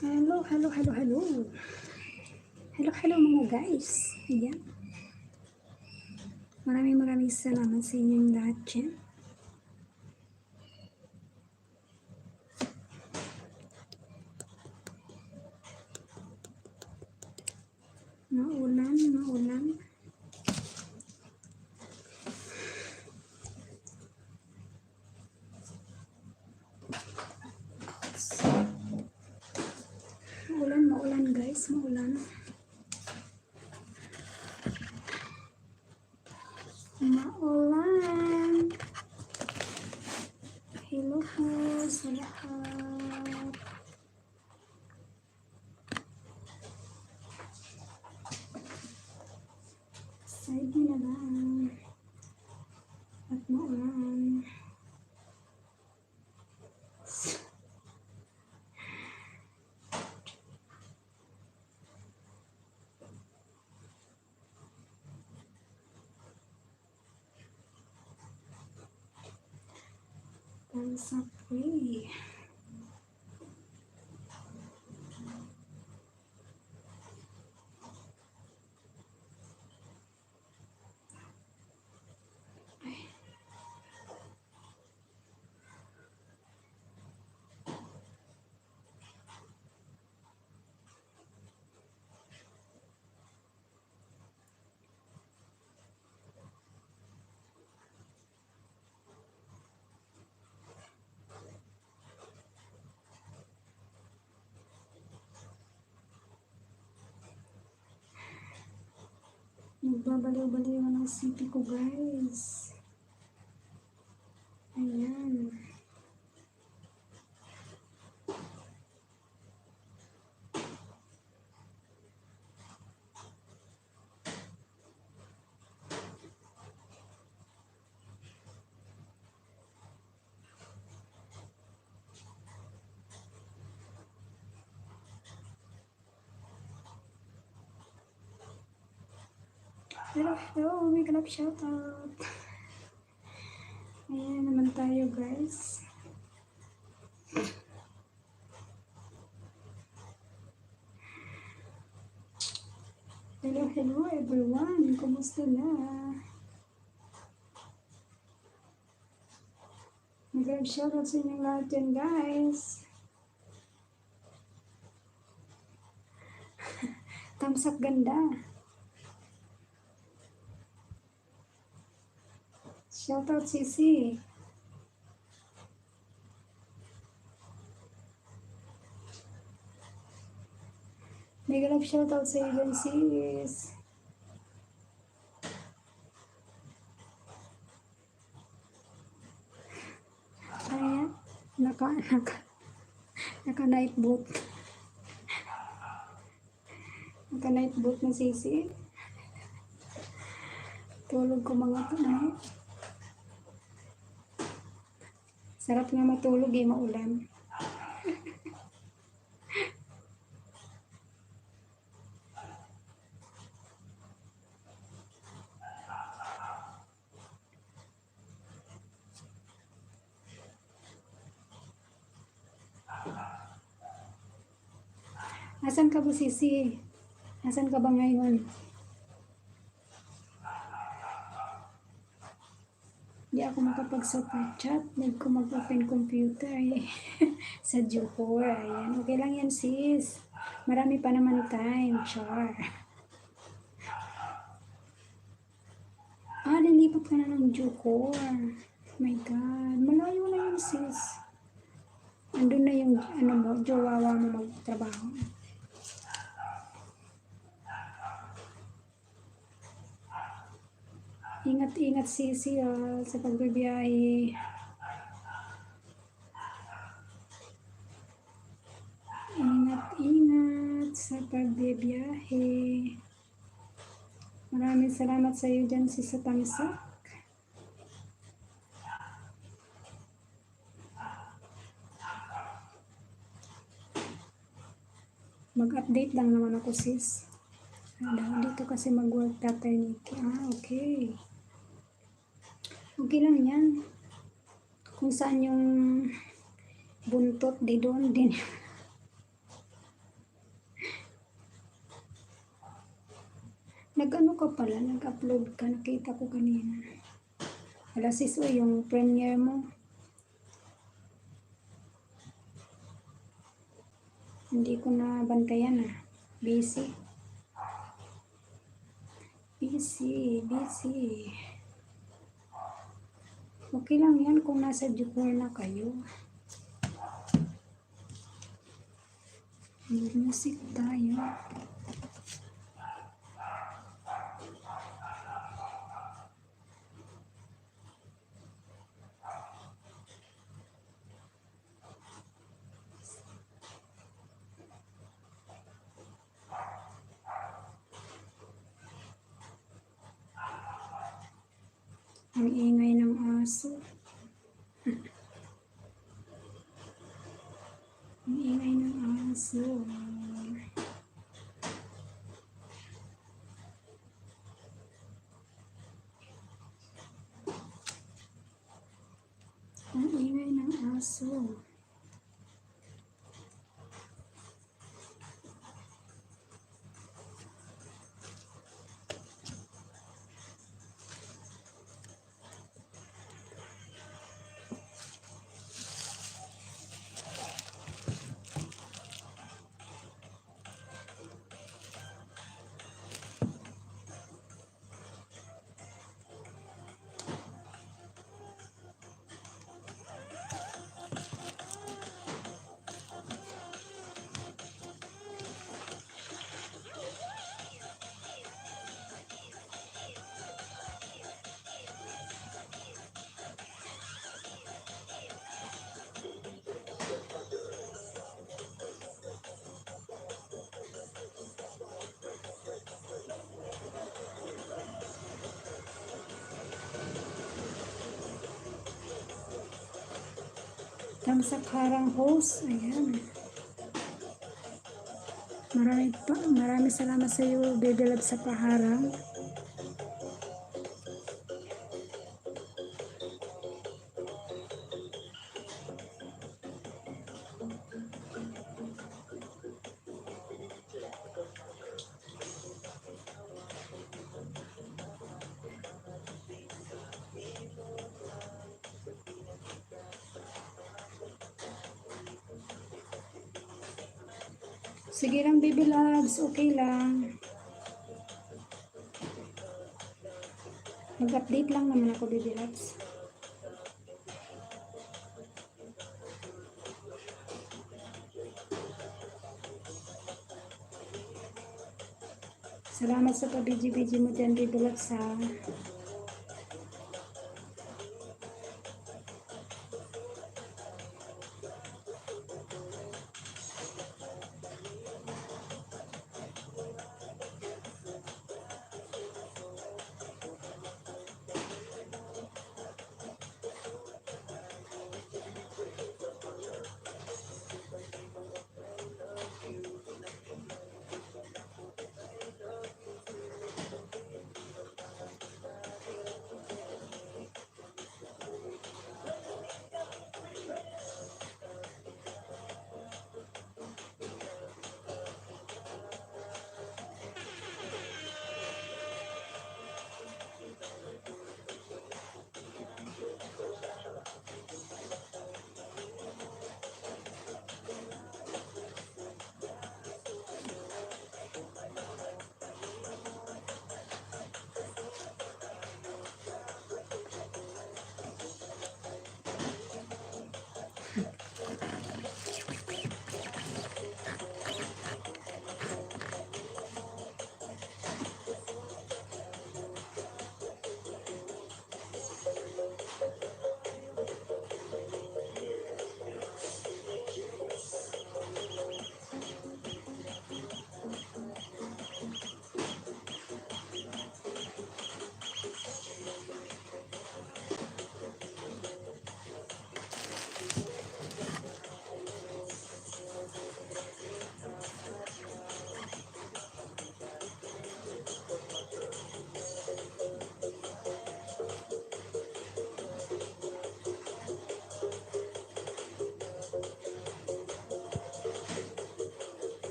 Hello, hello, hello, hello. Hello, hello mga guys. Ayan. Maraming salamat sa inyong lahat dyan. Maulan, maulan. Maulan, maulan guys, maulan. Maulan. Hello po sa lahat. Side na lang. At maulan. Sa free. Nagbabaliw-baliw ng city ko guys. Ayan. Hello, hello, may kalap shoutout. Ayan naman tayo guys. Hello, hello everyone. Kumusta na? Mag-grab shoutout sa inyong lahat yan guys. Thumbs up ganda. Shoutout Sisi. Mega love shoutout sa iyo dyan sis. Ayan. Naka night boot. Naka night boot na Sisi. Tulog ko mga tonight. Sarap nga matulog eh, maulan. Asan ka ba Sisi? Asan ka ba ngayon? Hindi ako makapag-super chat. Need ko mag-open computer eh. Sa Jupor. Ayan. Okay lang yan sis. Marami pa naman time. Char. Nilipat ka na ng Jupor. My God. Malayo na yun sis. Andun na yung jowawa mo magtrabaho. Ingat-ingat Sisi sa pagbibiyahe. Ingat-ingat sa pagbibiyahe. Maraming salamat sa iyo dyan sa Tamsak. Mag-update lang naman ako sis. Dito kasi mag-work Tatay Nikki. Okay. Okay lang yan. Kung saan yung buntot di doon din. Nag-ano ka pala, nag-upload ka, nakita ko kanina. Alas 6 o yung premiere mo. Hindi ko na bantayan ah. Busy. Busy. Okay lang yan kung nasa Jupiter na kayo. Music tayo. Ang ingay ng aso. Ang ingay ng aso. Ang ingay ng aso. Tamsak harang host. Ayan. Marami salamat sa iyo, Baby Love, sa paharang. Sige lang, Baby Loves. Okay lang. Mag-update lang naman ako, Baby Loves. Salamat sa pabiji-biji mo dyan, Baby Loves, ha.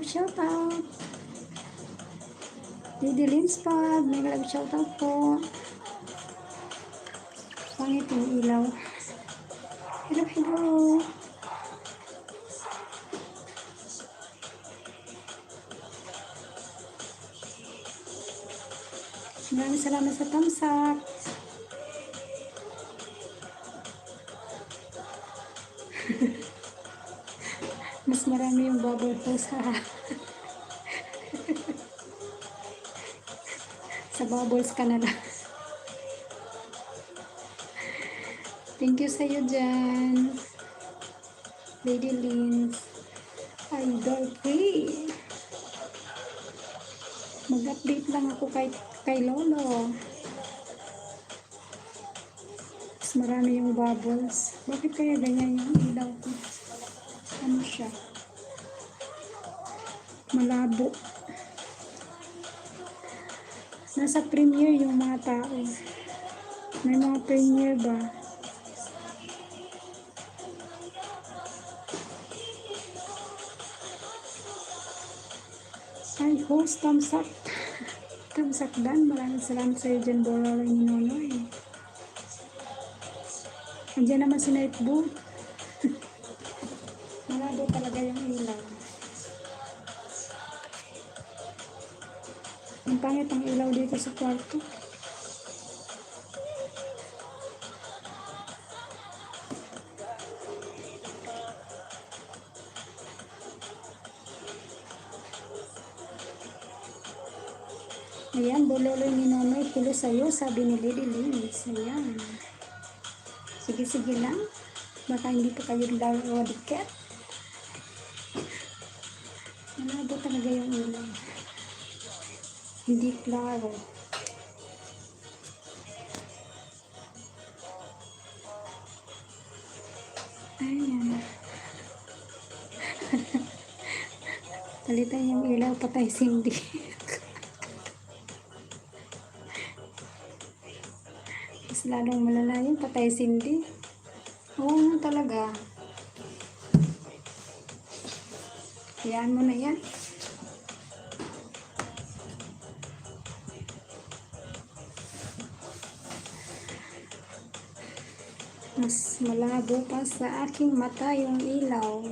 love shoutout. Lady Lims Pub, mega love shoutout po. Pangit yung ilaw. Hello, hello. Maraming salamat sa thumbs up. Mas marami yung bubble po sa sa bubbles ka na lang. Thank you sa'yo dyan. Lady Lynn. Idol free. Mag-update lang ako kay Lolo. Mas marami yung bubbles. Bakit kaya ganyan yung ilaw ko? Ano siya? Malabo. Nasa premiere yung mga tao. May mga premiere ba? Ay, host, thumbs up. Thumbs up dan. Maraming salamat sa iyo dyan, Borolo ni Nonoy. Andiyan naman si Nightboot. Malabo talaga yung ilaw. Ang pangit ang ilaw dito sa kwarto. Ayan, Bololo ni Nonoy, kulo sa'yo, sabi ni Lady Liz. Ayan. Sige lang. Baka hindi pa kayo wadikit. Malabo talaga yung ilaw. Hindi klaro. Ayan. Palitan yung ilaw, patay Cindy. Mas lalong malala yung patay Cindy. Oo nga talaga. Hayaan mo na yan. Mas malabo pa sa aking mata yung ilaw.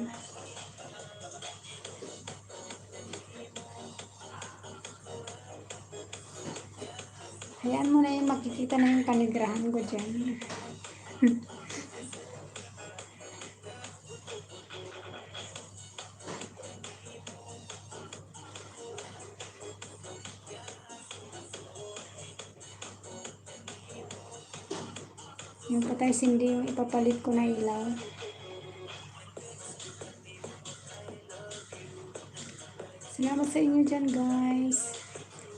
Hayaan mo na yan, makikita na yung kanigrahan ko dyan. Yung patay Cindy yung ipapalit ko na ilaw. Salamat sa inyo dyan, guys.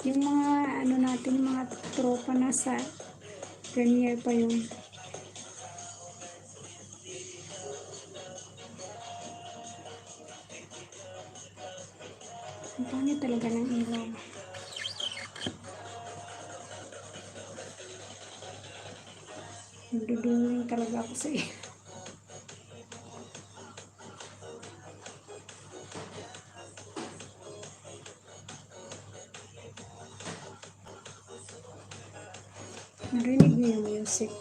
Yung mga ano natin, mga tropa nasa premiere pa yun. Ang pangit talaga ng ilaw. Nagdudungin talaga ako sa iyo. Narinig niyo yung music.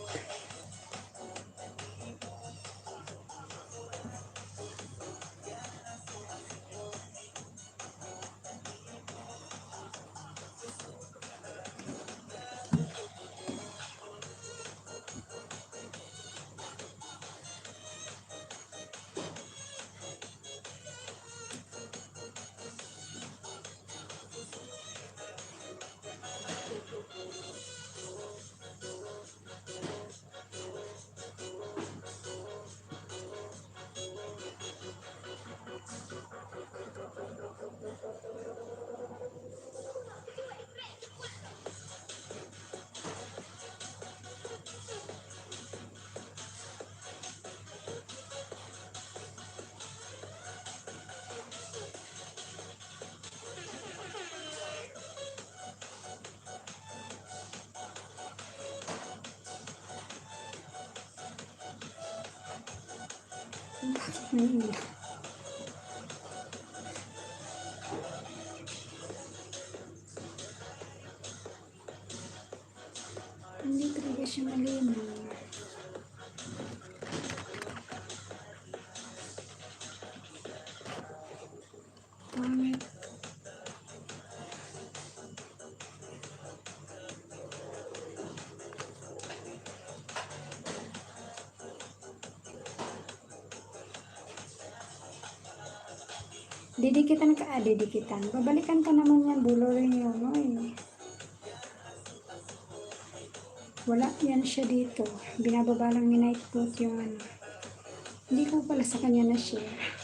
Hindi talaga siya malinaw. Pangit. Didikitan ka, didikitan. Babalikan ka naman yan, dulo rin yun, no, eh. Wala yan siya dito. Binababa lang ni Nightbot yung ano. Hindi ko pala sa kanya na share.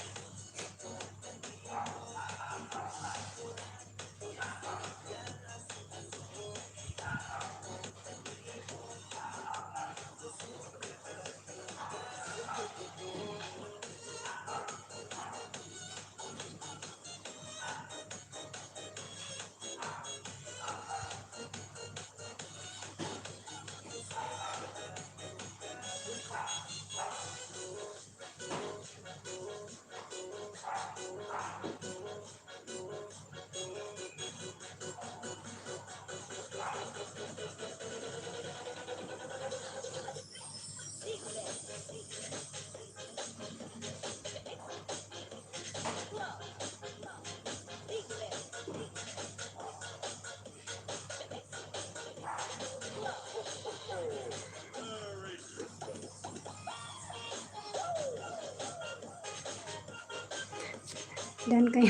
Dan kayo.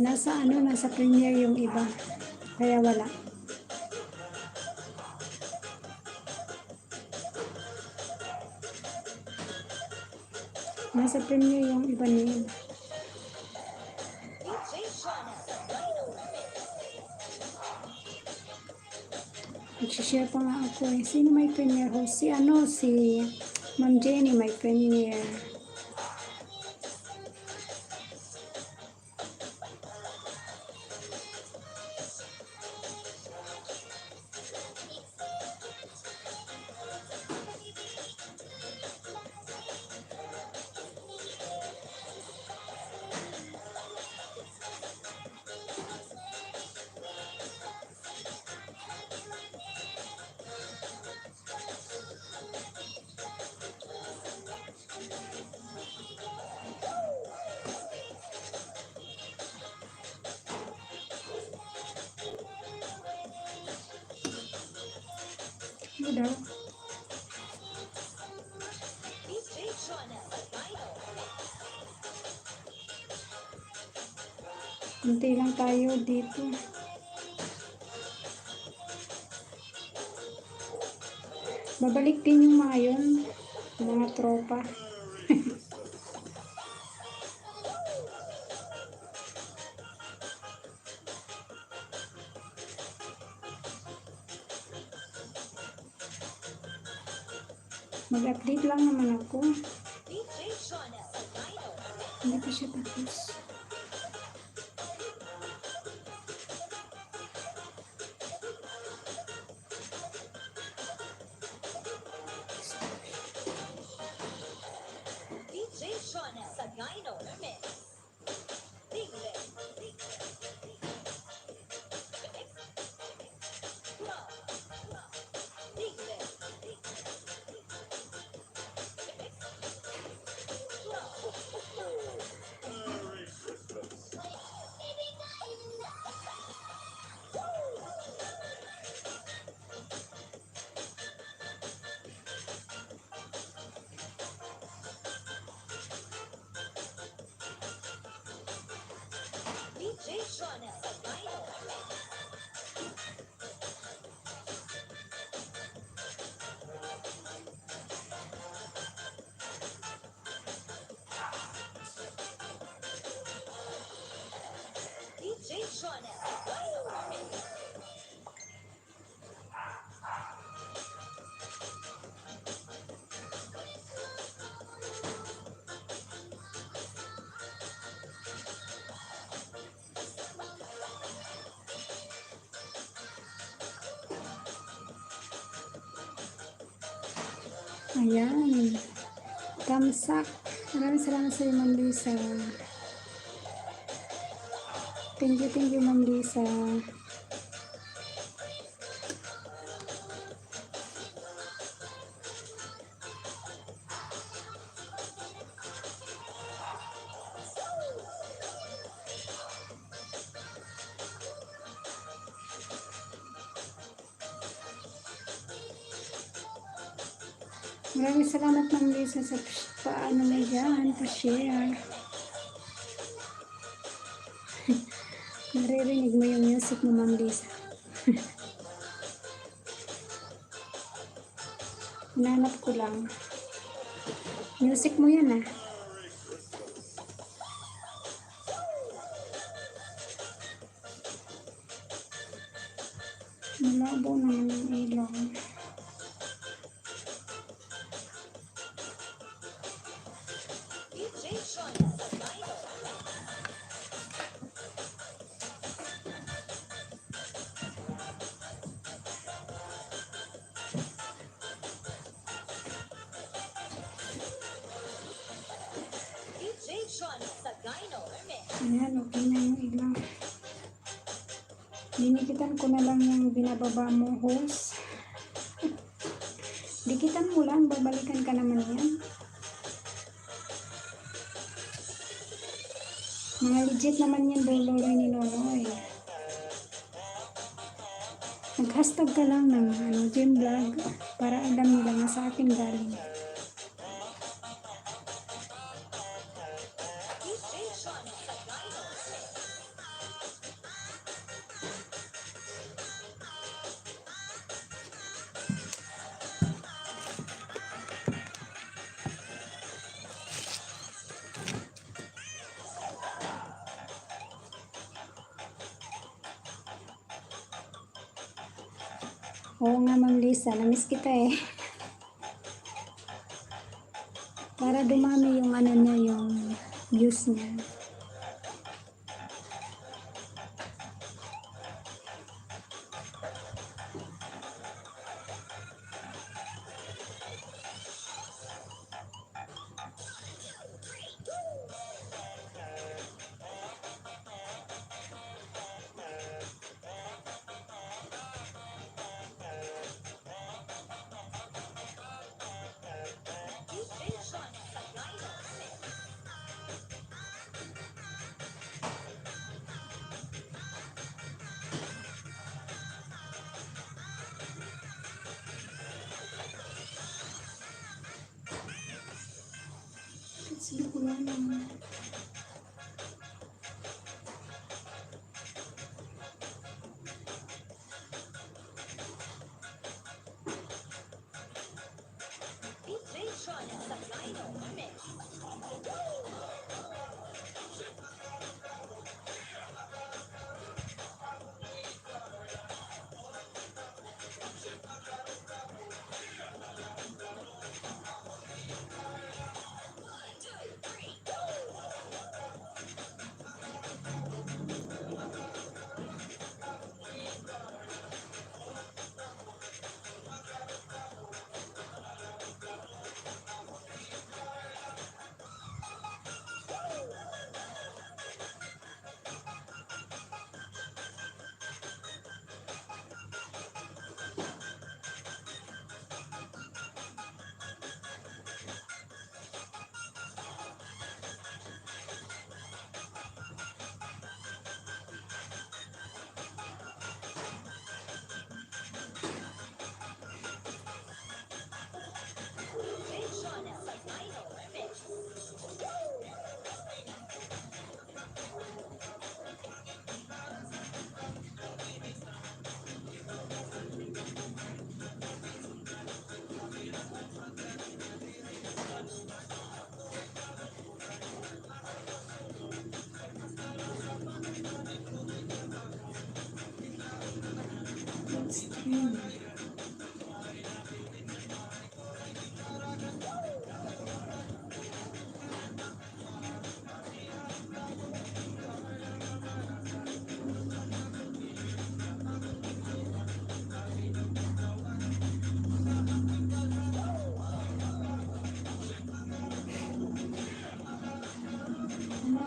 Nasa premiere yung iba. Kaya wala. Nasa premiere yung iba niya. Nagsishare pa nga ako eh. Sino may premiere host? Si Ma'am Jenny may premiere. Ano daw? Kunti lang tayo dito. Babalik din yung mga yun. Mga tropa. Mag-update lang naman ako. Hindi pa siya tapos. Ayan. Tamsak. Maraming salamat sa iyo, Ma'am Lisa. Thank you, Ma'am Lisa. Maraming salamat, Ma'am Lisa, sa paano mo dyan, pa-share. Naririnig mo yung music mo, Ma'am Lisa. Hinanap ko lang. Music mo yan, ah. Malabo naman yung ilaw. Ayan, okay na yung ilaw. Dinikitan ko na lang yung binababa mo hose. Dikitan mo lang, babalikan ka naman yan. Mga legit naman yan, Loloy ni Loloy. Nag-hashtag ka lang ng gym vlog para alam nila na sa akin galing. Oo nga, Ma'am Lisa, namiss kita eh. Para dumami yung ano niya, yung views niya. Sino ko lang naman.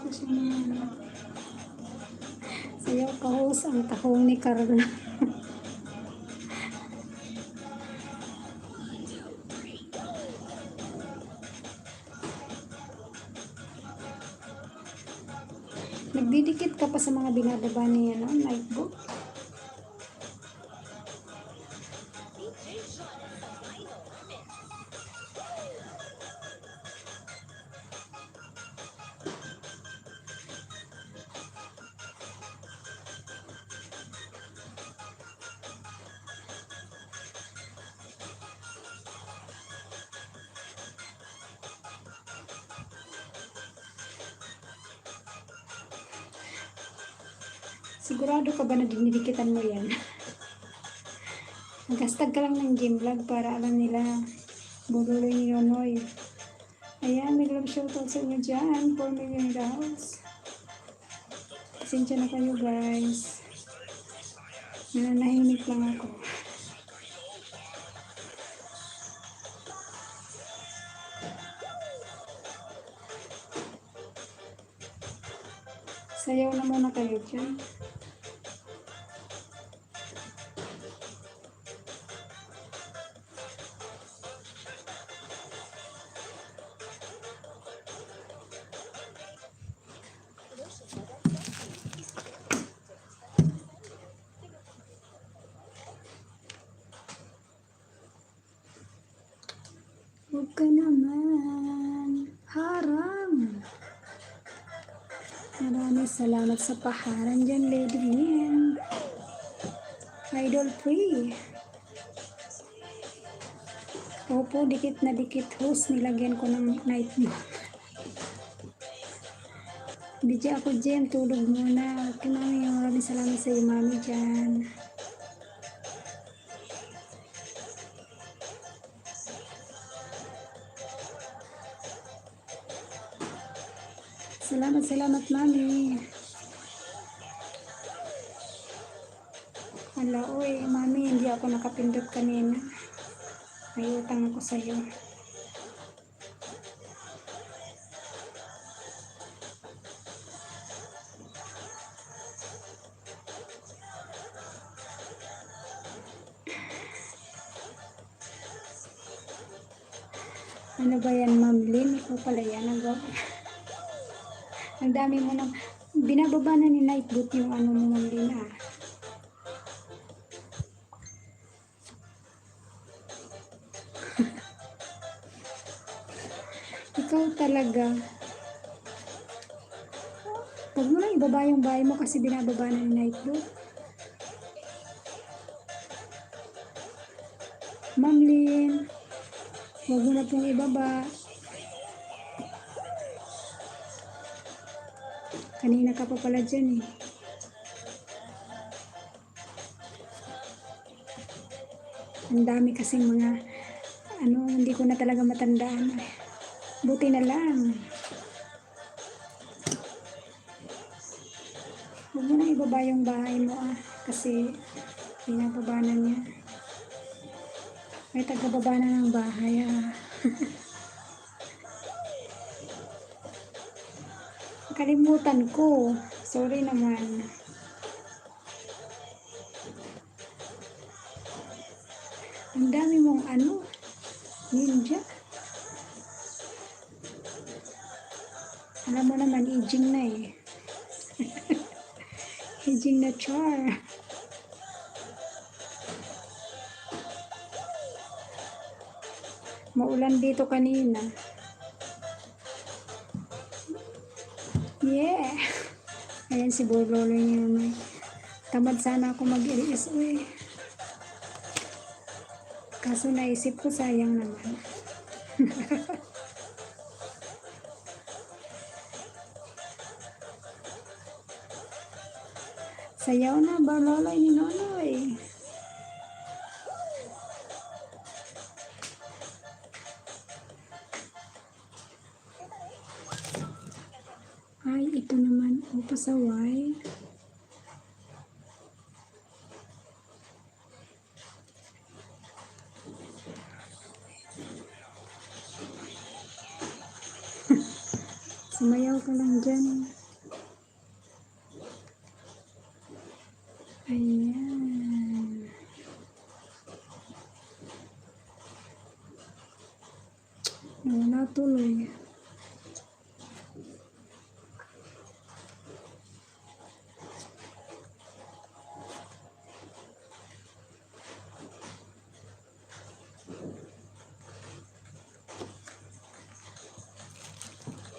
Tapos yung mga sayaw kahos ang tahong ni Carla. Nagdidikit ka pa sa mga binababa ni Nightbot. Sigurado ka ba na dinidikitan mo yan? Mag-hashtag ka lang ng gym vlog para alam nila buduloy ni Nonoy. Ayan, may love shoutout sa inyo dyan. 4 million daws. Pasensya na kayo guys. Nananahimik lang ako. Sayaw na muna kayo dyan. Huwag ka naman harang. Maraming salamat sa paharan dyan, Lady Lynn. Idol free. Opo, dikit na dikit host. Nilagyan ko ng night mo. Bidya ako dyan, tulog muna. Okay, mami, maraming salamat sa iyo, mami dyan. Salamat, mami. Hala, oy, mami, hindi ako nakapindot kanina. May utang ako sa'yo. Ano ba yan, Ma'am Lynn? Ikaw pala yan. Ang dami mo na. Binababa na ni Nightbot yung ano mo, Ma'am Lynn, ah. Ikaw talaga. Huwag mo lang ibaba yung bahay mo kasi binababa na ni Nightbot. Ma'am Lynn, huwag mo na pong ibaba. Kanina ka pa pala dyan eh. Ang dami kasing mga hindi ko na talaga matandaan. Buti na lang. Huwag mo na ibaba yung bahay mo kasi pinapaba na niya. May tagababa na ng bahay Kalimutan ko. Sorry naman. Ang dami mong ninja. Alam mo naman, aging na eh. Aging na char. Maulan dito kanina. Yeah. Ayan si Bololo niya. Tamad sana ako mag-LSO eh. Kaso naisip ko sayang naman. Sayaw na, Bololo ni Nonoy. Ay, ito naman. O, pasaway. Sumayaw ka lang dyan.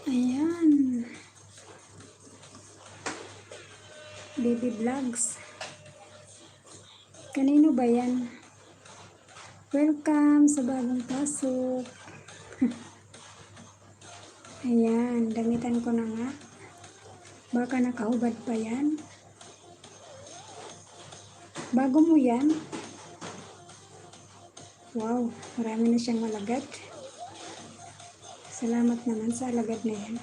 Ayan. Baby vlogs. Kanino ba yan? Welcome sa bagong pasok. Ayan, damitan ko na nga. Baka nakahubad pa yan. Bago mo yan? Wow, marami na siyang malagad. Salamat naman sa alagad na yan.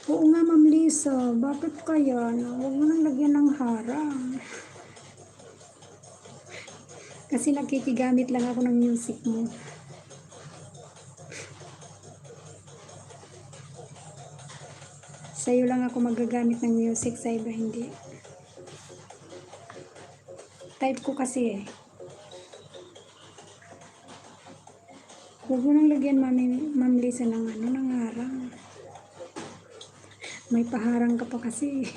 Oo nga, Ma'am Lisa, bakit kaya? Huwag mo nang lagyan ng harang. Kasi nakikigamit lang ako ng music mo. Sa'yo lang ako magagamit ng music, sa iba hindi. Type ko kasi eh. Huwag mo nang lagyan, Ma'am Lisa, ng harang. May paharang ka pa kasi.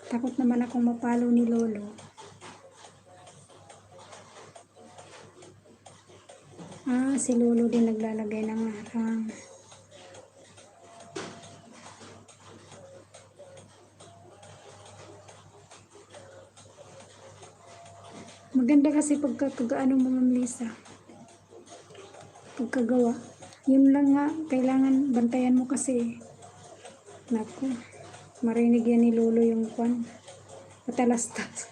Takot naman akong mapalo ni Lolo. Si Lolo din naglalagay ng harang. Maganda kasi pagkagaano mo, Ma'am Lisa. Pagkagawa. Yun lang nga, kailangan bantayan mo kasi. Naku, marinig yan ni Lolo yung kwan. Patalastas.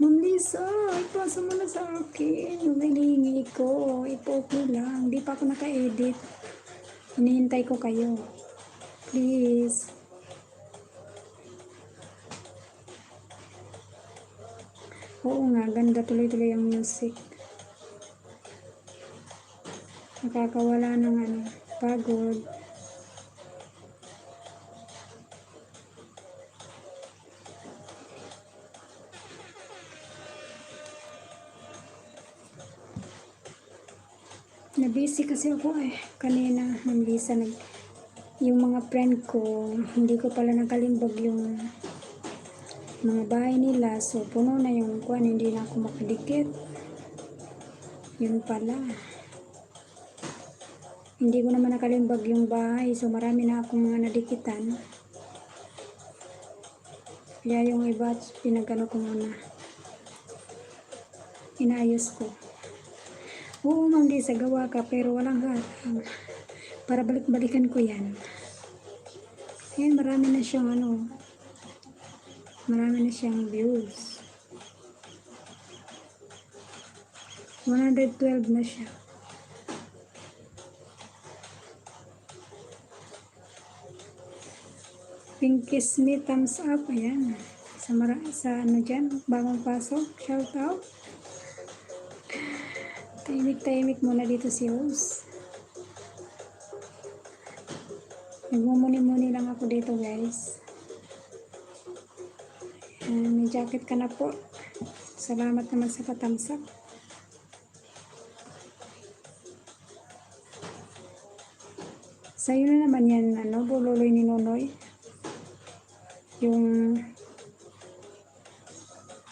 Ma'am Lisa, ipasa mo na sa akin. Yung hinihingi ko, ipo-okay lang. Hindi pa ako naka-edit. Hinihintay ko kayo. Please. Oo nga, ganda tuloy-tuloy ang music. Nakakawala ng pagod. Nabisi kasi ako kanina, Ma'am Lisa, yung mga friend ko, hindi ko pala nakalimbag yung mga bahay nila, so puno na yung kwan, hindi na ako makadikit. Yun pala, hindi ko naman nakalimbag yung bahay, so marami na akong mga nadikitan. Kaya yung iba, pinagano ko muna, inayos ko. Oo, Ma'am Lisa, gawa ka, pero walang harang. Para balik-balikan ko yan. Ayan, marami na siyang views. 112 na siya. Pink Kiss Me, thumbs up. Ayan. Sa dyan, bagong pasok. Shout out. Tahimik-tahimik muna dito si host. Nagmumuni-muni lang ako dito, guys. May jacket ka na po. Salamat naman sa patamsak. Sa'yo na naman yan, bululoy ni Nonoy.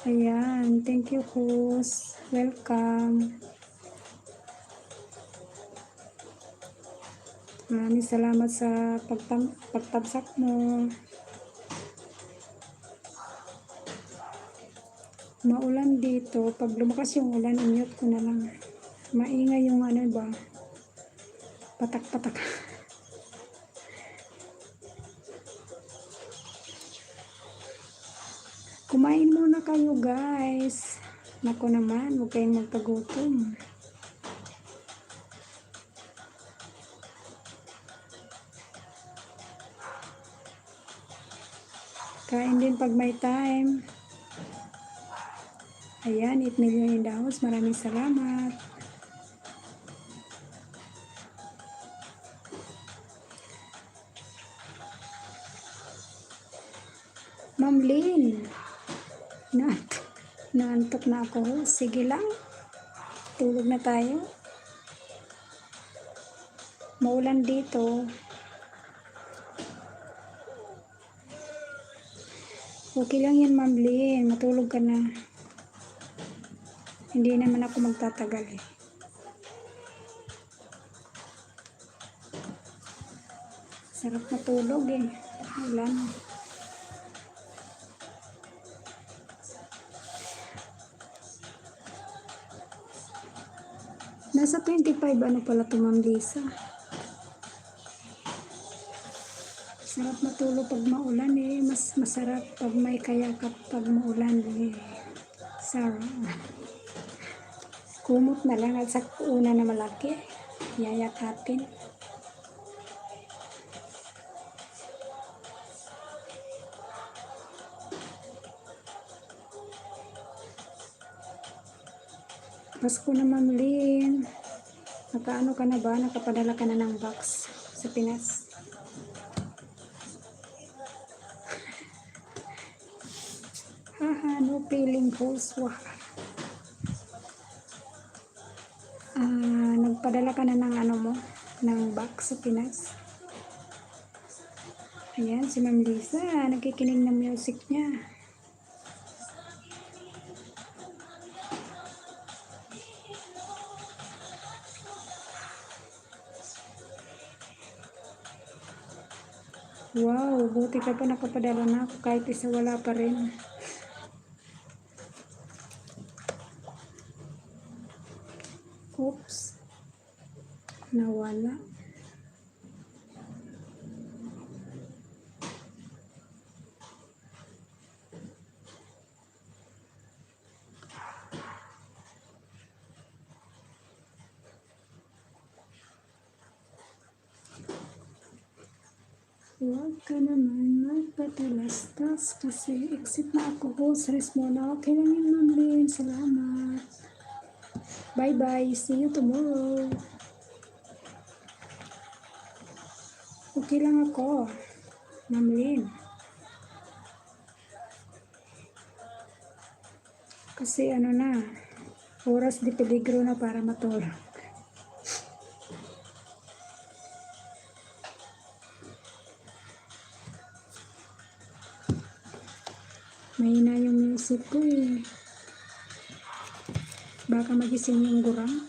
Ayan, thank you, host. Welcome. Maraming salamat sa pagtabsak mo. Maulan dito. Pag lumakas yung ulan, i-mute ko na lang. Maingay yung patak-patak. Kumain muna kayo, guys. Naku naman, huwag kayong magpagutom. Kain din pag may time. Ayan, 8 million in the house. Maraming salamat. Ma'am Lynn, naantok na ako. Sige lang. Tulog na tayo. Maulan dito. Okay lang yan, Ma'am Lynn. Matulog ka na. Hindi naman ako magtatagal eh. Sarap matulog eh. Ulan. Nasa 25 ano pala ito, Ma'am Lisa. Sarap matulog pag maulan eh. Mas masarap pag may kayakap pag maulan eh. Sarap. Kumot na lang at sa una na malaki. Yayakapin. Pasko na, Ma'am Lynn. Nakaano ka na ba? Nakapadala ka na ng box sa Pinas? Haha, no feeling host. Wah. Nagpadala ka na ng ano mo? Ng box sa Pinas? Ayan, si Ma'am Lisa. Nakikinig ng music niya. Wow, buti ka pa nakapadala na ako kahit isa wala pa rin. Oops. Nawala. Huwag ka naman magpatalastas kasi exit na ako. Host, rest muna. Okay lang yun, Ma'am Lynn. Salamat. Bye-bye. See you tomorrow. Okay lang ako, Ma'am Lynn. Kasi ano na, oras di peligro na para matulog. Mahina yung music ko eh. Baka magising yung gurang.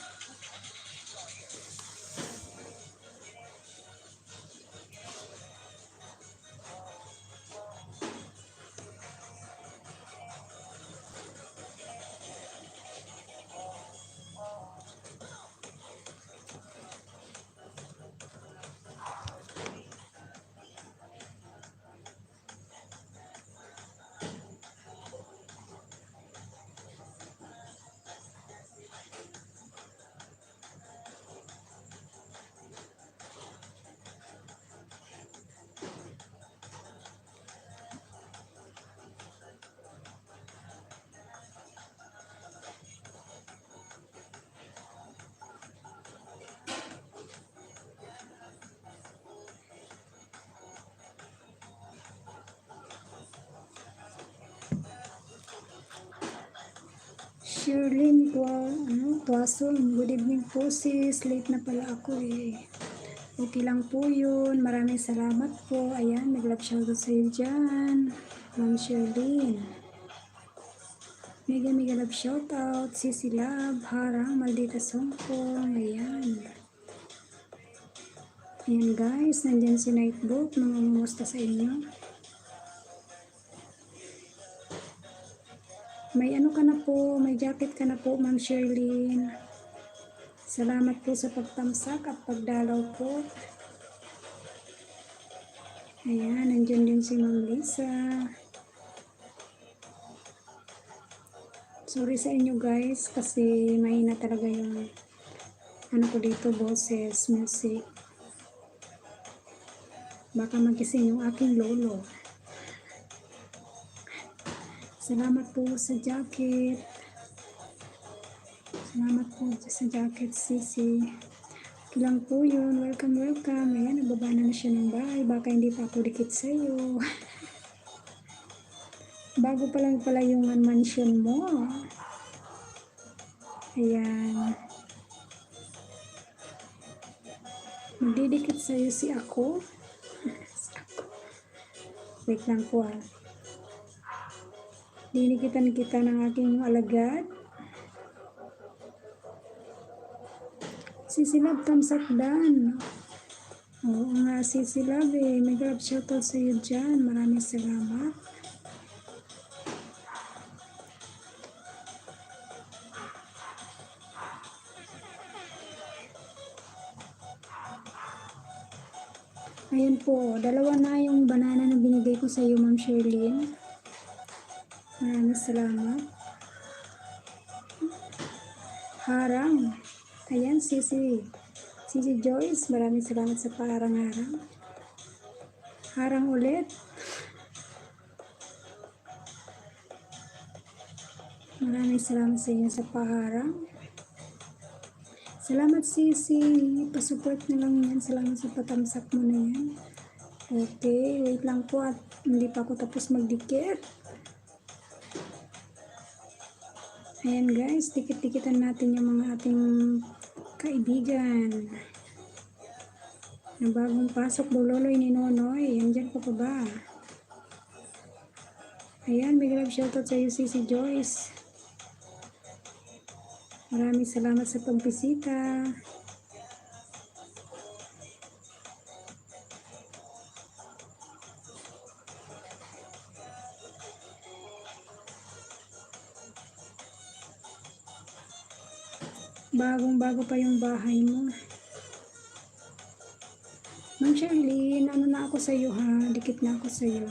Sherlyn Tuason, good evening po sis, late na pala ako eh. Okay lang po yun, maraming salamat po. Ayan, nag-love shoutout sa iyo dyan, Ma'am Sherlyn. Mega love shoutout, Sisi Love, Harang, Maldita Songkong, ayan. Ayan guys, nandyan si Nightbook, mamumusta sa inyo. May ano ka na po, may jacket ka na po, Ma'am Sherlyn. Salamat po sa pagtamsak at pagdalaw po. Ayan, nandiyan din si Ma'am Lisa. Sorry sa inyo guys, kasi mahina talaga yung ano ko dito, boses, music. Baka magising yung aking lolo. Salamat po sa jacket. Salamat po sa jacket, Sisi. Kilang po yun. Welcome, welcome. Ayan, nagbaba na siya ng bahay. Baka hindi pa ako dikit sa'yo. Bago pa lang pala yung mansion mo. Ayan. Magdidikit sa'yo si ako. Wait lang po ah. Dinikitan kita ng aking alagad. Sisilab tamsakdan. Oo nga, sisilab eh. May grab shoutout sa'yo dyan. Maraming salamat. Ayan po, dalawa na yung banana na binigay ko sa iyo, Ma'am Sherlyn. Maraming salamat. Harang. Ayan, Sisi Joyce, maraming salamat sa paharang-harang. Harang ulit. Maraming salamat sa inyo sa paharang. Salamat, Sisi. Pasupport na lang yan. Salamat sa patamsak mo na yan. Okay, wait lang po at hindi pa ako tapos magdikit. Ayan guys, dikit-dikitan natin yung mga ating kaibigan. Na bagong pasok, Buloloy ni Nonoy. Andyan pa ba? Ayan, big love shoutout sa iyo, Sisi Joyce. Maraming salamat sa pagpisita. Bagong-bago pa yung bahay mo. Ma'am Sherlyn, ano na ako sa iyo ha? Dikit na ako sa iyo.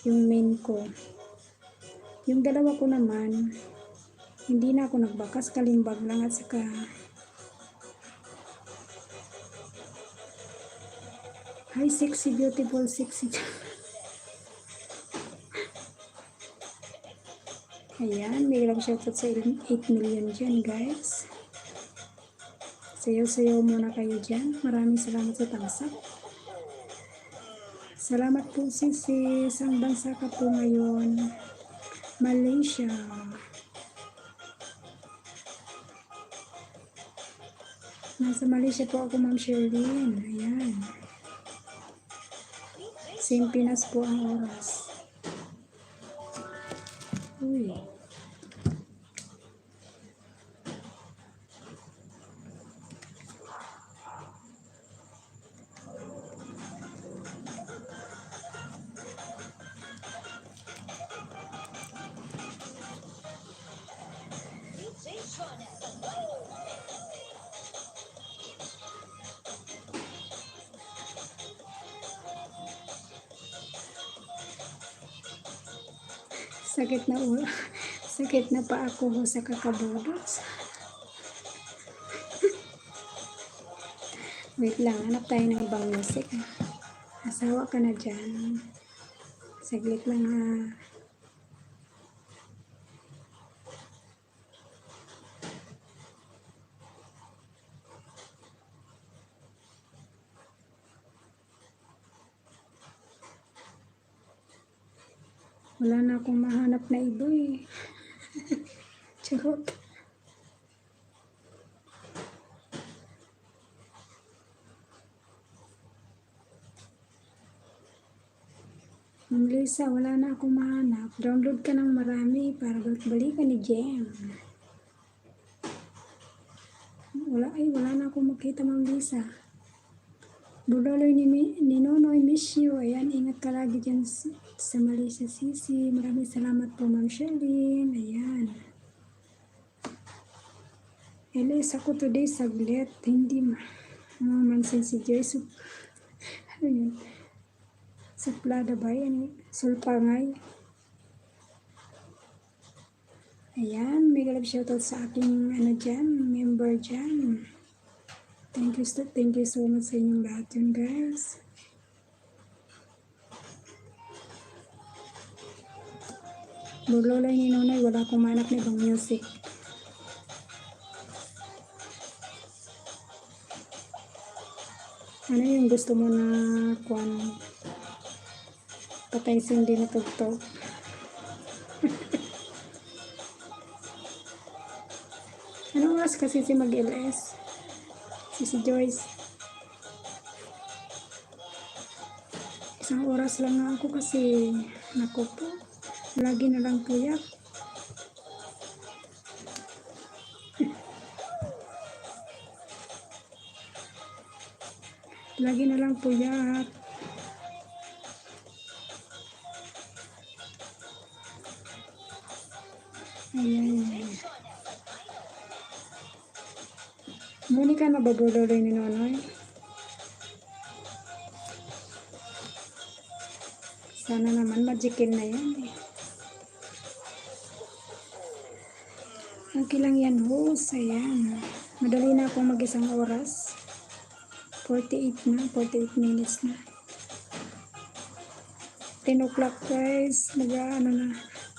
Yung main ko. Yung dalawa ko naman, hindi na ako nagbakas, kalimbag lang at saka hi sexy, beautiful, sexy. Ayan, may lang shoutout sa 8 million dyan guys. Sayaw-sayaw muna kayo dyan. Maraming salamat sa tamsak. Salamat po Sisi. Saan bansa ka po ngayon? Malaysia. Nasa Malaysia po ako, Ma'am Sherlyn. Ayan. Same Pinas po ang oras. Uy. Sakit na pa ako sa kakabudos. Wait lang, hanap tayo ng ibang music. Asawa ka na dyan. Saglit lang ha. Wala na akong mahanap na iba eh. Charot. Ma'am Lisa, wala na akong mahanap. Download ka ng marami para balikan ni Jem. Wala na akong makita, Ma'am Lisa. Buloloy ni Nonoy, miss you. Ayan, ingat ka lagi dyan sa Malaysia, Sisi. Maraming salamat po, Ma'am Sherlyn. Ayan. Elis ako today, saglit. Hindi mansin si Joyce. Ano yun? Suplada ba yan? Sulpangay. Ayan, mega love shoutout sa aking member dyan. Thank you so much sa inyong lahat yun, guys. Bulolay ni Nonoy, wala akong manap na ibang music. Ano yung gusto mo na kuwan? Patay sindi na tugtog. Anong oras kasi si mag-LS? Si Joyce. Isang oras lang nga ako kasi naku po. Lagi na lang puyat. Lagi na lang puyat. Ayan. Muni ka na babuloy ni Nonoy. Sana naman magikin na yan eh. Okay lang yan host. Ayan. Madali na akong mag-isang oras. 48 na. 48 minutes na. 10 o'clock guys. Mag-ano na.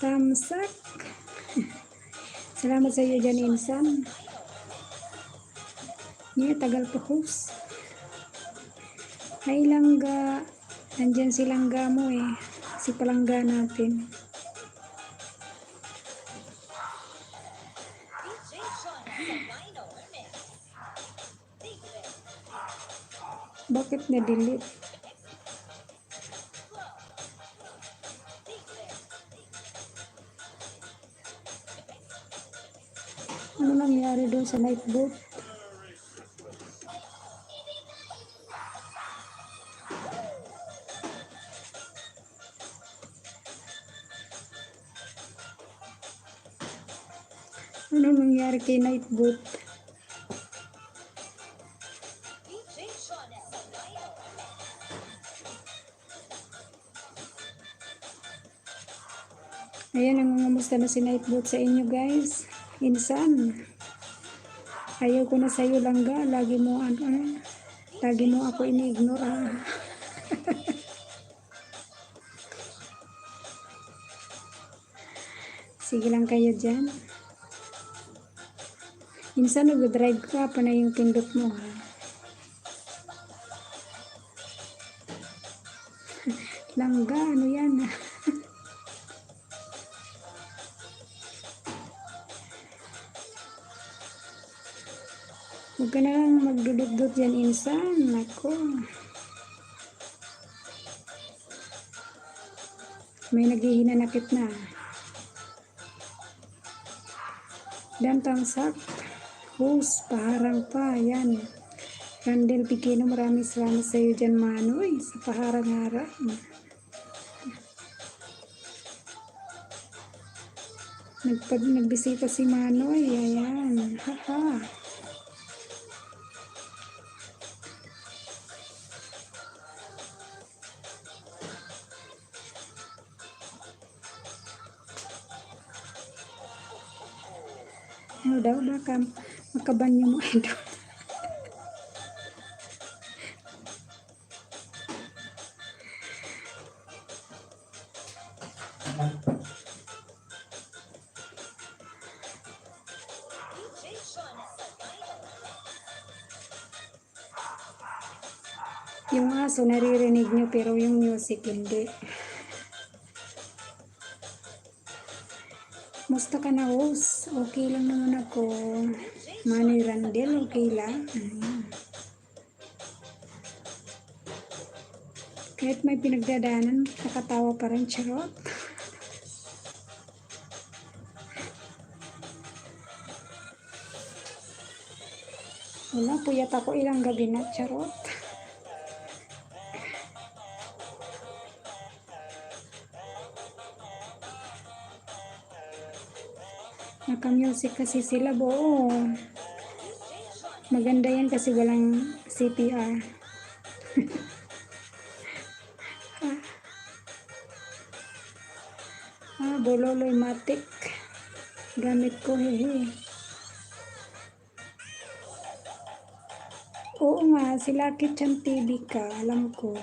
Tamsak. Salamat sa iyo dyan, Insan. Niya, tagal pa host. Ay, langga. Nandyan si langga mo eh. Si palangga natin. Bakit na-delete? Ano nangyari doon sa night boat? Ano nangyari kay night boat? Ayan, nangungamusta na si night boat sa inyo guys. Insan. Ayaw ko na sa'yo langga. Lagi mo lagi mo ako ini-ignore ah. Sige lang kayo dyan. Minsan nag-drive ka pa na yung pindot mo ha. Langga, ano yan ha. Huwag ka na lang magdudot-dot yan insan. Ako. May naghihinanakit na. Dan tamsak. Host, paharang pa. Yan. Randel Pigino, maraming salamat sa iyo dyan, Manoy. Sa paharang-harang. Nagbisita si Manoy. Ayan. Haha. Ano daw, baka makabanyo mo ito. Yung aso naririnig nyo pero yung music hindi. Musta ka na host? Okay lang naman ako. Manny Randel, okay lang. Kahit may pinagdadaanan, nakatawa pa rin, charot. Wala, puyat ako ilang gabi na, charot. Naka-music kasi sila, buo. Maganda yan kasi walang CPR. Bololoy matik. Gamit ko, hehe. Oo nga, si Lucky Chan TV ka, alam ko.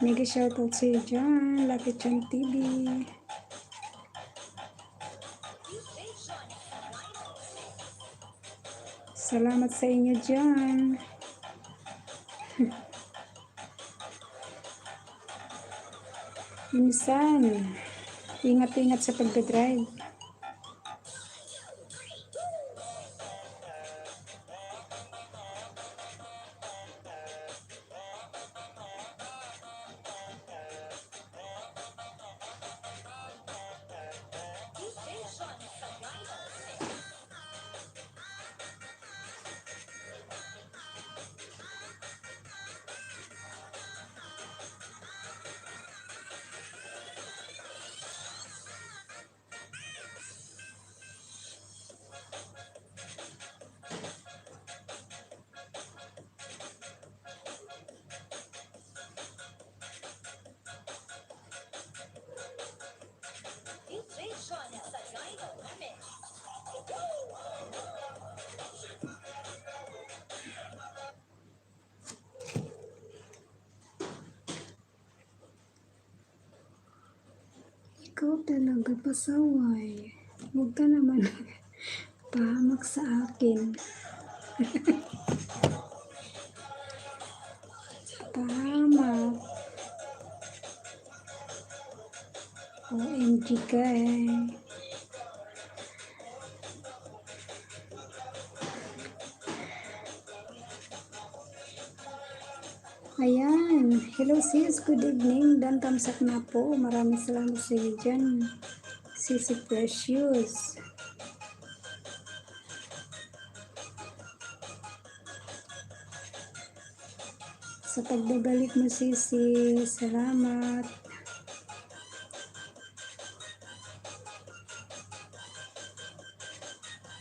Mega shoutout sa'yo dyan, Lucky Chan TV. Salamat sa inyo dyan. Minsan, ingat-ingat sa pagdadrive. Ikaw talaga pasaway. Huwag ka naman pahamak sa akin. Pahamak. OMG ka eh. Ayan. Hello sis. Good evening. Dan thumbs up na po. Maraming salamat sa iyo dyan. Sisi Precious. Sa pagbabalik mo Sisi. Salamat.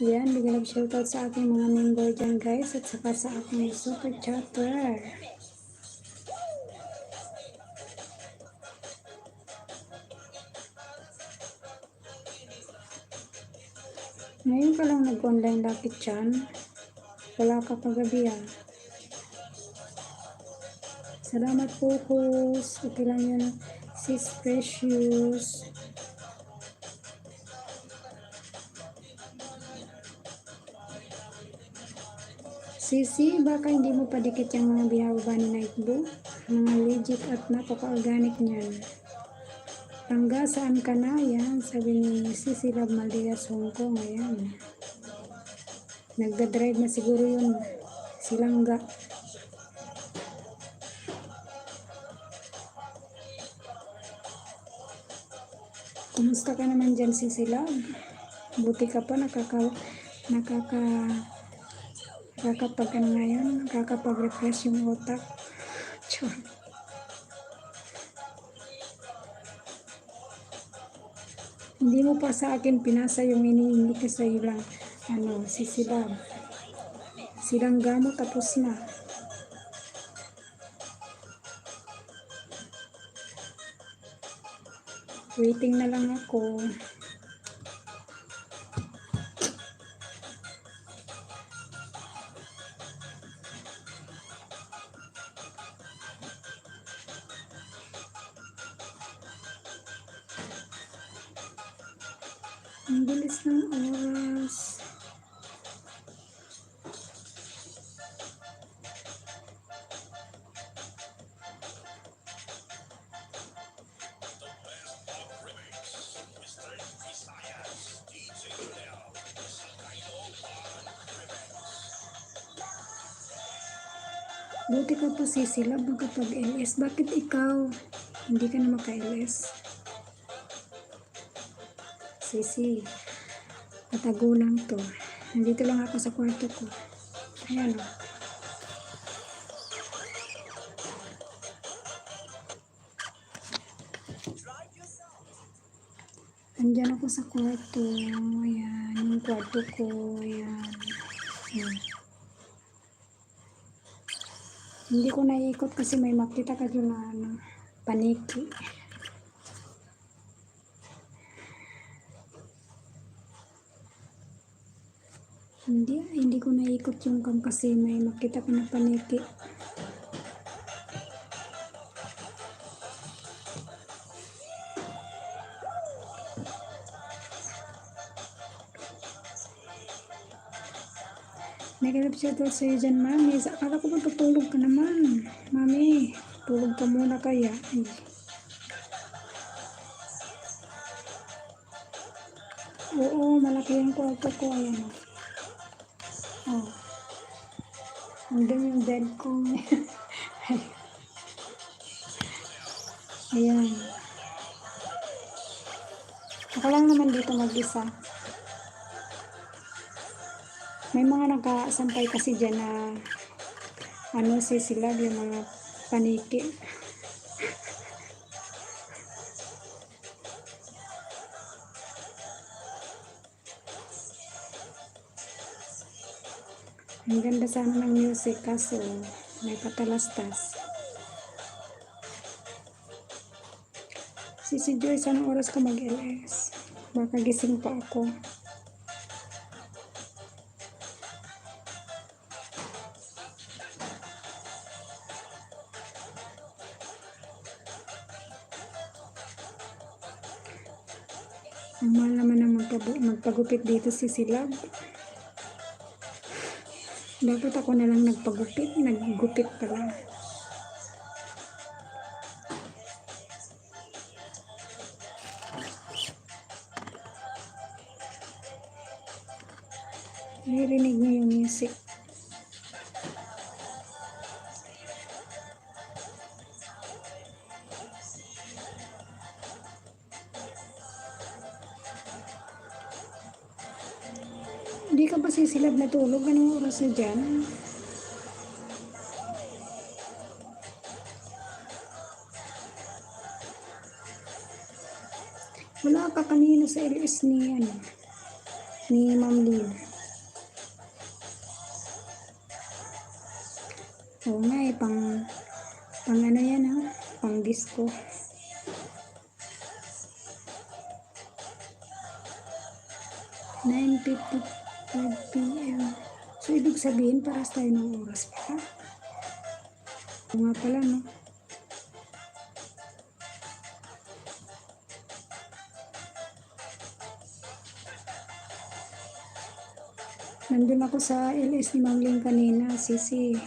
Ayan. Bigyan ng shoutout sa aking mga member dyan guys. At saka sa aking super chatter. Ngayon ka lang nag-online lapit dyan. Wala ka kagabi ah. Salamat po host. Okay lang yun. Sis Precious. Sisi, baka hindi mo padikit yung mga binababa ni Nightbo. Mga legit at napaka-organic niyan. Rangga, saan ka na? Yan, sabi ni Sisi Love Maldias, Hong Kong. Ayan. Nagda-drive na siguro yun. Silangga. Kumusta ka naman dyan, Sisi Love? Buti ka pa, nakakapag-refresh yung utak. Chur. Hindi mo pa sa akin pinasa yung iniingi ko sa iyo lang. Sisi Love. Silangga mo tapos na. Waiting na lang ako. Ang bilis ng oras. Buti ka pa Sisi Love makapag-LS. Bakit ikaw? Hindi ka na maka-LS? Sisi, patago lang to. Nandito lang ako sa kwarto ko. Ayan o. Andyan ako sa kwarto. Ayan, yung kwarto ko. Ayan. Ayan. Hindi ko naiikot kasi may makita ka dyan na paniki. Hindi ko naiikot yung cam kasi may makita ka na paniki. Nagalap siya to sa'yo dyan, mami. Akala ko ba tutulog ka naman? Mami, tulog ka muna kaya. Ay. Oo, malaki yung kwarto ko. Ayan. Oh. Andun yung bed ko. Ayan. Ako lang naman dito mag-isa. May mga nakasampay kasi dyan na Sisi Love, yung mga paniki. Ang ganda sana ng music kaso may patalastas. Sisi Joyce, anong oras ka mag-LS? Baka gising pa ako. Ang mahal naman ang magpagupit dito si Silab. Dapat ako na lang naggupit pala. Narinig niyo yung music. Hindi ka ba sisilab na tulog? Anong oras na dyan? Wala ka kanina sa LS ni Ma'am Lynn. Oo nga pang ano yan pang disco. 9:55 PM. So, ibig sabihin, paras tayo ng oras pa. Oo nga pala, no? Nandun ako sa LS ni Ma'am Lynn kanina, Sisi.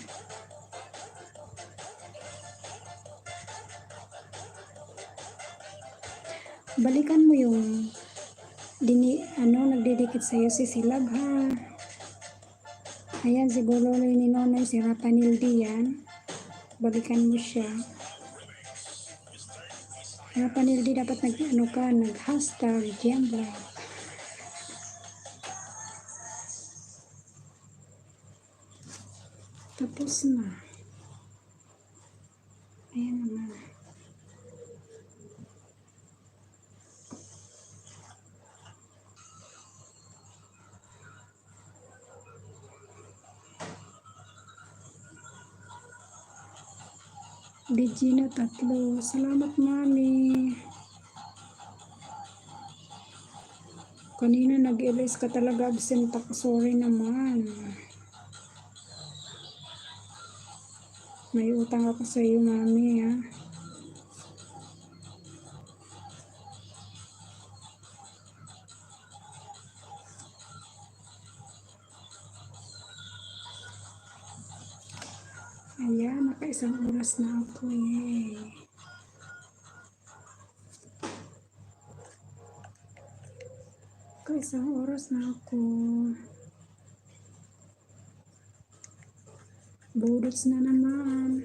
Balikan mo yung nagdidikit sa'yo si Silab, ha? Ayan, si Bololoy ni Nonoy, si Rapanildi yan. Balikan mo siya. Rapanildi dapat nag-hashtag Gemblog. Tapos na. Ayan naman. Regina 3. Salamat, Mami. Kanina nag-LS ka talaga, absent ako. Sorry naman. May utang ako sa iyo, Mami, ha. Ayan, naka-isang oras na ako, yay. Naka-isang oras na ako. Budots na naman.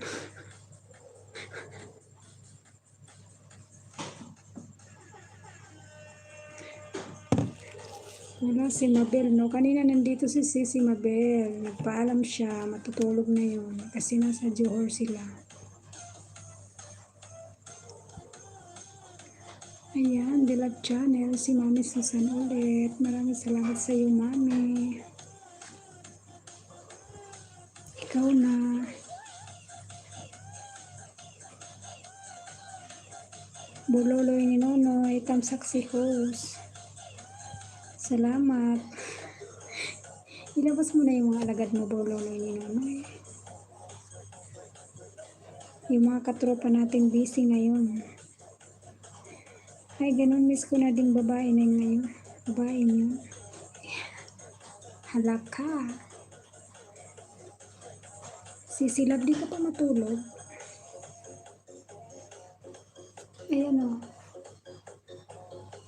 Wala si Mabel, no? Kanina nandito si Mabel. Nagpaalam siya, matutulog na yun. Kasi nasa Johor sila. Ayan, Dilab Channel, si Mami Susan ulit. Maraming salamat sa iyo, Mami. Ikaw na. Bololoy ni Nonoy, tamsak si host. Salamat. Ilabas mo na yung mga alagad mo, Bololoy ni Nonoy. Yung mga katropa nating busy ngayon. Ay, ganun, miss ko na ding babae na ngayon. Babae niyo. Halaka. Si Silab, di ka pa matulog? Ayan, o.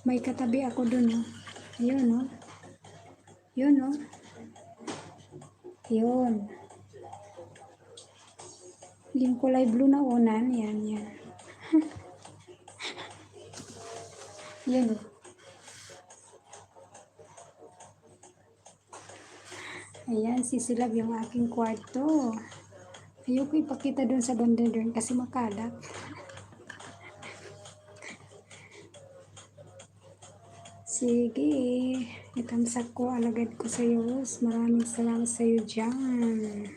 May katabi ako dun, o. Ayun, o. Yun, o. Yun. Yung kulay blue na unan. Yan. Yan, o. Ayan, sisilab yung aking kwarto. Ayoko ipakita dun sa banda dun kasi makalat. Sige, itamsak ko, alagad ko sa iyo. Maraming salamat sa iyo dyan.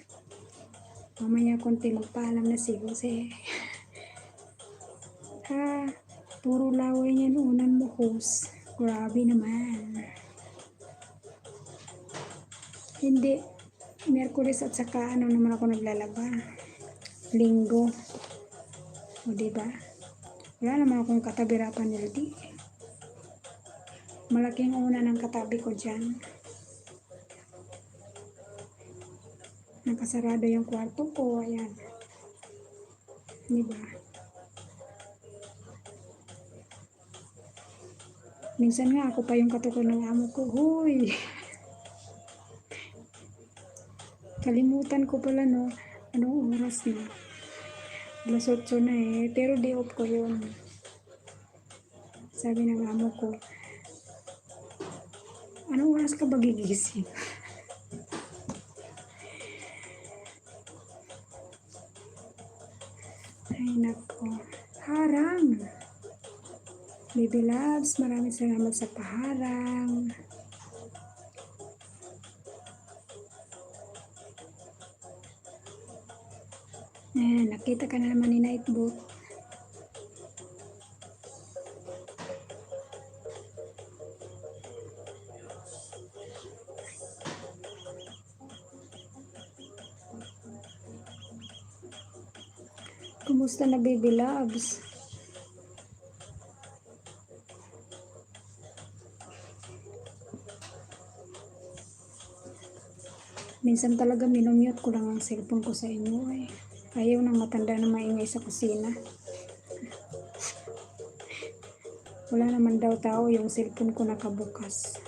Mamaya konti magpaalam na si Jose. Ha, puro laway niyan unan mo, host. Grabe naman. Hindi, Miyerkules at saka ano naman ako naglalaba. Linggo. O diba? Wala naman akong katabi Rapanildi. Malaking una ng katabi ko dyan. Nakasarado yung kwarto ko. Ayan. Diba? Minsan nga ako pa yung katukon ng amo ko. Huy! Kalimutan ko pala no. Anong oras na? Alas 8 na eh. Pero day off ko yun. Sabi ng amo ko, anong oras ka ba gigising? Ay nako. Harang! Baby loves, maraming salamat sa paharang. Ayan, nakita ka na naman ni Nightboot. Kumusta na baby loves? Minsan talaga minumute ko lang ang cellphone ko sa inyo eh. Ayaw ng matanda na maingay sa kusina. Wala naman daw tao yung cellphone ko nakabukas.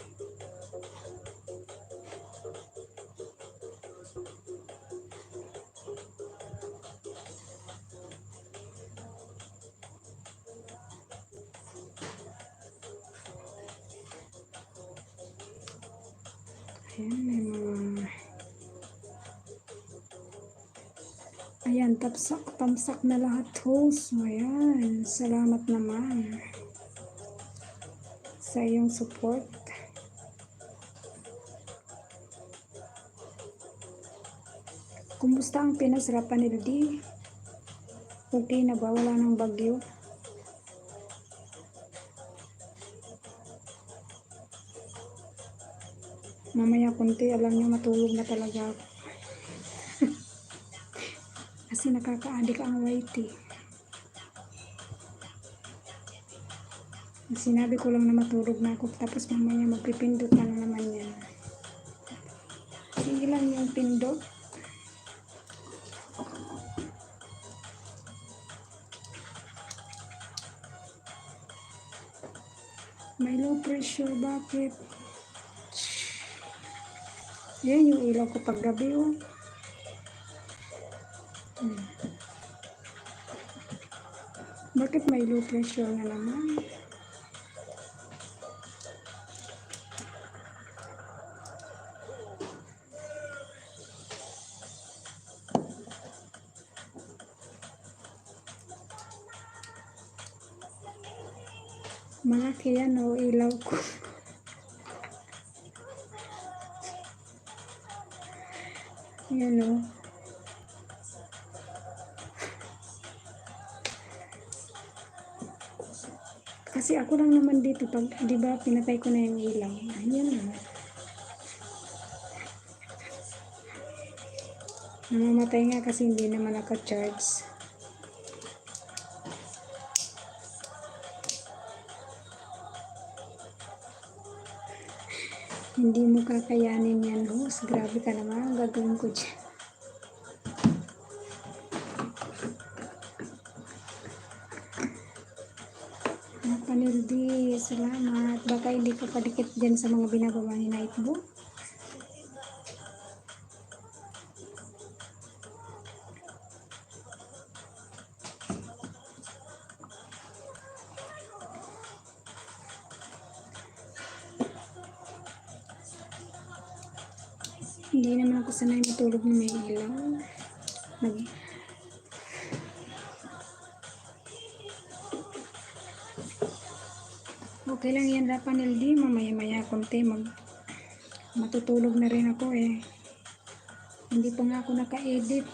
Ayan, may mga... Ayan, tamsak na lahat host. Ayan, salamat naman sa iyong support. Kumusta ang Pinas Rapanildi? Okay na ba? Wala nang bagyo? Mamaya kunti, alam nyo, matulog na talaga ako. Kasi nakaka-addict ang white eh. Sinabi ko lang na matulog na ako, tapos mamaya magpipindot na naman yan. Sige lang yung pindot. May low pressure, bakit? Yan yung ilaw ko pag gabi oh. Bakit may low pressure na naman? Malaki yan oh, ilaw ko. Yan oh. Kasi ako lang naman dito pag, di ba, pinatay ko na yung ilaw. Ayan na. Namamatay nga kasi hindi naman naka-charge. Hindi mo kakayanin yan, host. Grabe ka naman. Ang gagawin ko dyan. Panildi, salamat. Baka hindi ka padikit dyan sa mga binagawa ni Nightboot. Hindi naman ako sanay matulog na may ilaw. Okay lang yan, Rapanildi. Mamaya-maya konti matutulog na rin ako eh. Hindi pa nga ako naka-edit.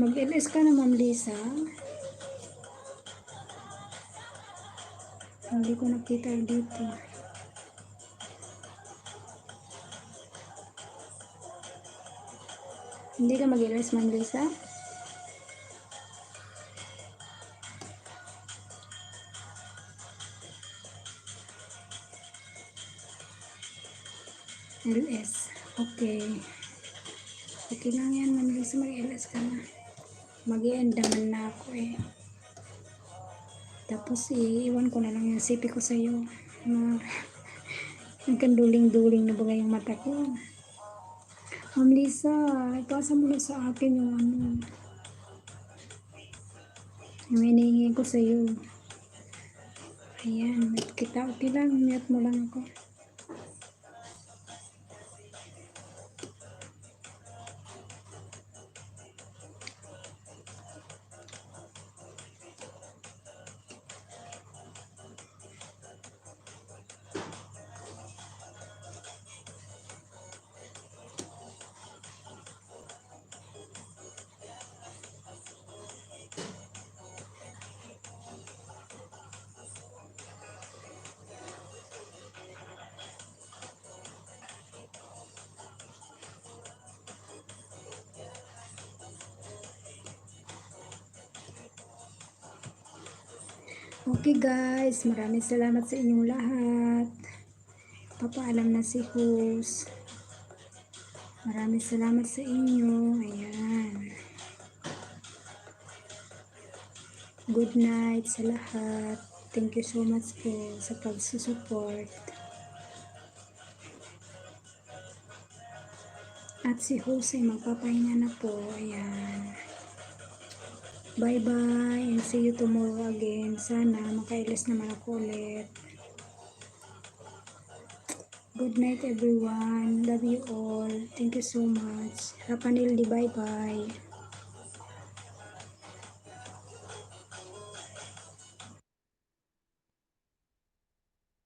Mag-LS ka na, Ma'am Lisa. Hindi ko nakita dito. Hindi ka mag-LS, Ma'am Lisa? LS. Okay. Okay lang yan, Ma'am Lisa. Mag-LS ka na. Mag-i-end naman na ako eh. Tapos iiwan ko na lang yung CP ko sa'yo. Nagkanduling-duling na bagay yung mata ko. Ma'am Lisa, ipasa mo na sa akin yung yung hinihingi ko sa'yo. Ayan, kita okay lang. Mute mo lang ako. Okay guys, maraming salamat sa inyong lahat. Papaalam na si host. Maraming salamat sa inyo. Ayan. Good night sa lahat. Thank you so much po sa pagsusupport. At si host ay magpapahinga na po. Ayan. Bye-bye and see you tomorrow again. Sana makailas naman ako ulit. Good night everyone. Love you all. Thank you so much. Rapanildi, bye-bye.